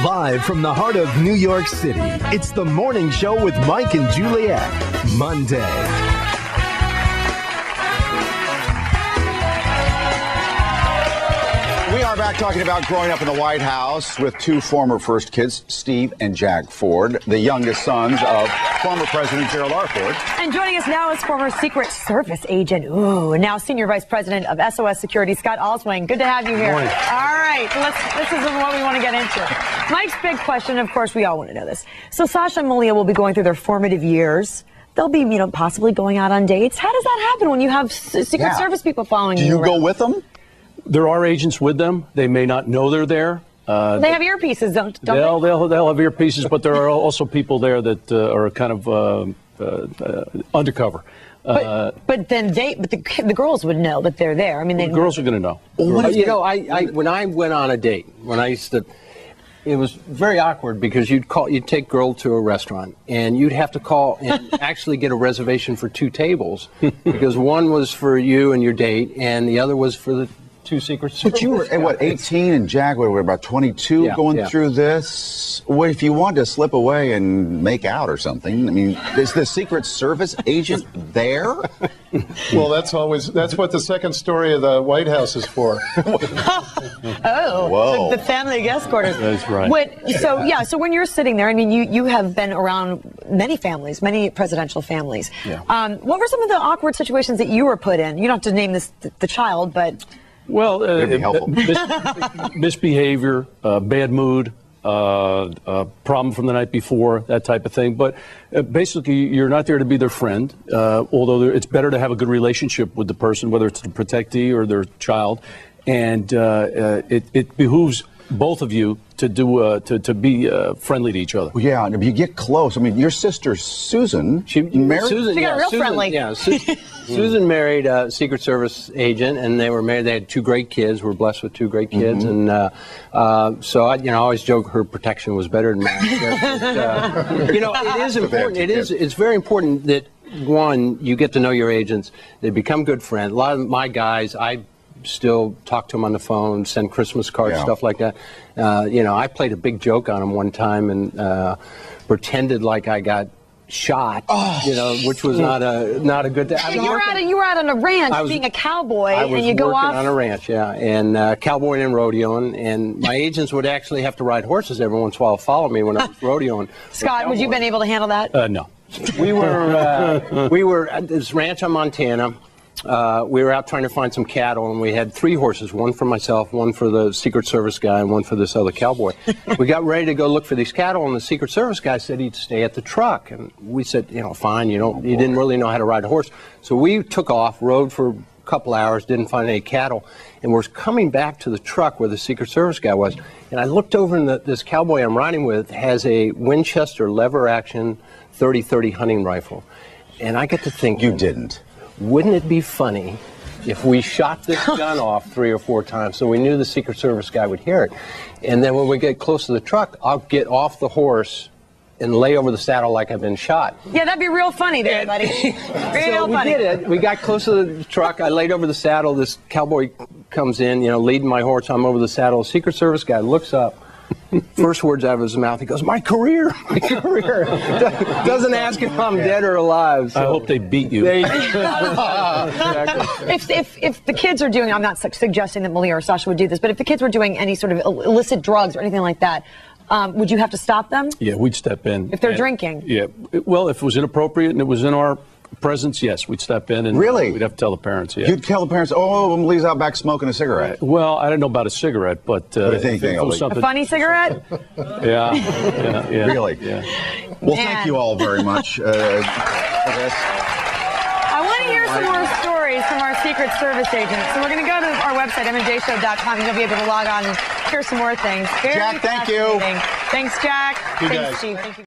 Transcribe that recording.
Live from the heart of New York City, it's the Morning Show with Mike and Juliet. Monday. We are back talking about growing up in the White House with two former first kids, Steve and Jack Ford, the youngest sons of former President Gerald R. Ford. And joining us now is former Secret Service agent, and now Senior Vice President of SOS Security, Scott Alswing. Good to have you here. Morning. All right, this is what we want to get into. Mike's big question, of course, we all want to know this. So Sasha and Malia will be going through their formative years. They'll be, possibly going out on dates. How does that happen when you have Secret Service people following you? Do you around? go with them? There are agents with them. They may not know they're there. They have earpieces, don't they? They'll have earpieces, but there are also people there that are kind of undercover. But then the girls would know that they're there. I mean, The girls are going to know. When I went on a date, it was very awkward because you'd take girl to a restaurant and you'd have to call and actually get a reservation for 2 tables because one was for you and your date and the other was for the 2 Secret Service. But you were, 18 and Jack were about 22 going through this? What if you wanted to slip away and make out or something? I mean, is the Secret Service agent there? Well, that's what the second story of the White House is for. Whoa. The family guest quarters. That's right. So when you're sitting there, I mean, you have been around many families, many presidential families. Yeah. What were some of the awkward situations that you were put in? You don't have to name the child, but... Well, be misbehavior, bad mood, problem from the night before, that type of thing. But basically, you're not there to be their friend, although it's better to have a good relationship with the person, whether it's the protectee or their child. And it behooves both of you to be friendly to each other. Well, yeah, and if you get close, I mean, your sister Susan, she married. She got real friendly. Yeah, Susan married a Secret Service agent, and they were married. They had 2 great kids. We're blessed with 2 great kids, and so I always joke her protection was better than mine. But, it is important. It's very important that one, you get to know your agents. They become good friends. A lot of my guys, I still talk to them on the phone, send Christmas cards, stuff like that. I played a big joke on them one time and pretended like I got shot, which was not a good thing. You were out on a ranch being a cowboy, and you go off. I was working on a ranch, and cowboying and rodeoing, and my agents would actually have to ride horses every once in a while to follow me when I was rodeoing. Scott, would you been able to handle that? No. We were at this ranch in Montana. We were out trying to find some cattle, and we had 3 horses, one for myself, one for the Secret Service guy, and one for this other cowboy. We got ready to go look for these cattle, and the Secret Service guy said he'd stay at the truck. And we said, fine, you didn't really know how to ride a horse. So we took off, rode for a couple hours, didn't find any cattle, and we're coming back to the truck where the Secret Service guy was. And I looked over, and this cowboy I'm riding with has a Winchester lever-action .30-30 hunting rifle. And I get to think... You didn't. Wouldn't it be funny if we shot this gun off 3 or 4 times so we knew the Secret Service guy would hear it? And then when we get close to the truck, I'll get off the horse and lay over the saddle like I've been shot. Yeah, that'd be real funny there, buddy. So we did it. We got close to the truck. I laid over the saddle. This cowboy comes in, leading my horse. I'm over the saddle. The Secret Service guy looks up. First words out of his mouth, he goes, my career. Doesn't ask if I'm dead or alive. So. I hope they beat you. If the kids are doing, I'm not suggesting that Malia or Sasha would do this, but if the kids were doing any sort of illicit drugs or anything like that, would you have to stop them? Yeah, we'd step in. If they're drinking? Yeah. Well, if it was inappropriate and it was in our presence, yes, we'd step in and we'd have to tell the parents. Yeah. You'd tell the parents, oh, Malia's out back smoking a cigarette. Well, I don't know about a cigarette, but if it was a funny cigarette? Yeah. Really? Yeah. Well, thank you all very much for this. I want to hear some more stories from our Secret Service agents. So we're going to go to our website, mnjshow.com, and you'll be able to log on and hear some more things. Jack, thank you. Thanks, Jack. You Thanks, guys. Steve. Thank you.